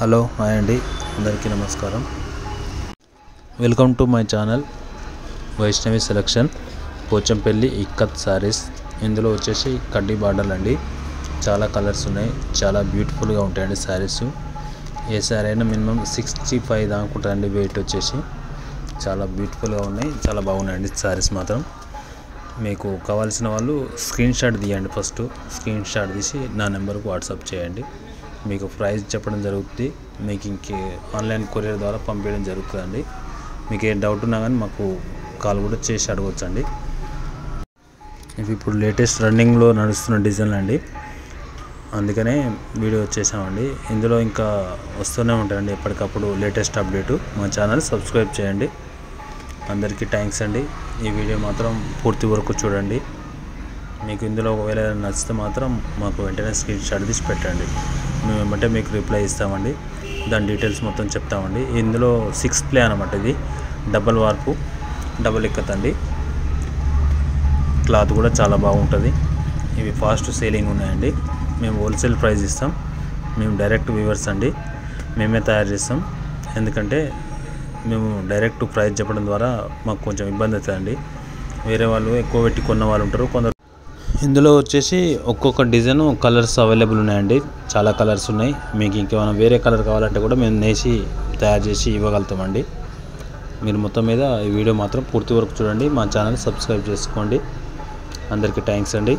Hello hi అండి, అందరికీ నమస్కారం. Welcome to my channel Vaishnavi selection Pochampally ikat sarees. ఇందులో వచ్చేసి కడ్డీ బార్డర్లు అండి. చాలా కలర్స్ ఉన్నాయి, చాలా బ్యూటిఫుల్గా ఉంటాయండి శారీస్. ఏ శారీ అయినా మినిమం 65 దాకా ఉంటుందండి వెయిట్ వచ్చేసి. చాలా బ్యూటిఫుల్గా ఉన్నాయి, చాలా బాగున్నాయండి శారీస్ మాత్రం. మీకు కావాల్సిన వాళ్ళు స్క్రీన్ షాట్ తీయండి. ఫస్ట్ స్క్రీన్ షాట్ తీసి నా నెంబర్కు వాట్సాప్ చేయండి. మీకు ప్రైస్ చెప్పడం జరుగుతుంది. మీకు ఇంకే ఆన్లైన్ కొరియర్ ద్వారా పంపించడం జరుగుతుందండి. మీకు ఏ డౌట్ ఉన్నా కానీ మాకు కాల్ కూడా చేసి అడగవచ్చండి. ఇవి ఇప్పుడు లేటెస్ట్ రన్నింగ్లో నడుస్తున్న డిజైన్లు అండి, అందుకనే వీడియో వచ్చేసామండి. ఇందులో ఇంకా వస్తూనే ఉంటాయండి ఎప్పటికప్పుడు లేటెస్ట్ అప్డేటు. మా ఛానల్ సబ్స్క్రైబ్ చేయండి. అందరికీ థ్యాంక్స్ అండి. ఈ వీడియో మాత్రం పూర్తి వరకు చూడండి. మీకు ఇందులో ఒకవేళ నచ్చితే మాత్రం మాకు వెంటనే స్క్రీన్ షాట్ తీసి పెట్టండి. మేము ఏమంటే మీకు రిప్లై ఇస్తామండి. దాని డీటెయిల్స్ మొత్తం చెప్తామండి. ఇందులో 6 ప్లే అనమాట. ఇది డబల్ వార్పు, డబల్ ఇక్కత్ అండి. క్లాత్ కూడా చాలా బాగుంటుంది. ఇవి ఫాస్ట్ సేలింగ్ ఉన్నాయండి. మేము హోల్సేల్ ప్రైస్ ఇస్తాం. మేము డైరెక్ట్ వీవర్స్ అండి, మేమే తయారు చేస్తాం. ఎందుకంటే మేము డైరెక్ట్ ప్రైస్ చెప్పడం ద్వారా మాకు కొంచెం ఇబ్బంది అవుతుందండి. వేరే వాళ్ళు ఎక్కువ పెట్టి కొన్న వాళ్ళు ఉంటారు కొందరు. ఇందులో వచ్చేసి ఒక్కొక్క డిజైన్ కలర్స్ అవైలబుల్ ఉన్నాయండి. చాలా కలర్స్ ఉన్నాయి. మీకు ఇంకేమైనా వేరే కలర్ కావాలంటే కూడా మేము నేసి తయారు చేసి ఇవ్వగలుగుతామండి. మీరు మొత్తం మీద ఈ వీడియో మాత్రం పూర్తి వరకు చూడండి. మా ఛానల్ సబ్స్క్రైబ్ చేసుకోండి. అందరికీ థ్యాంక్స్ అండి.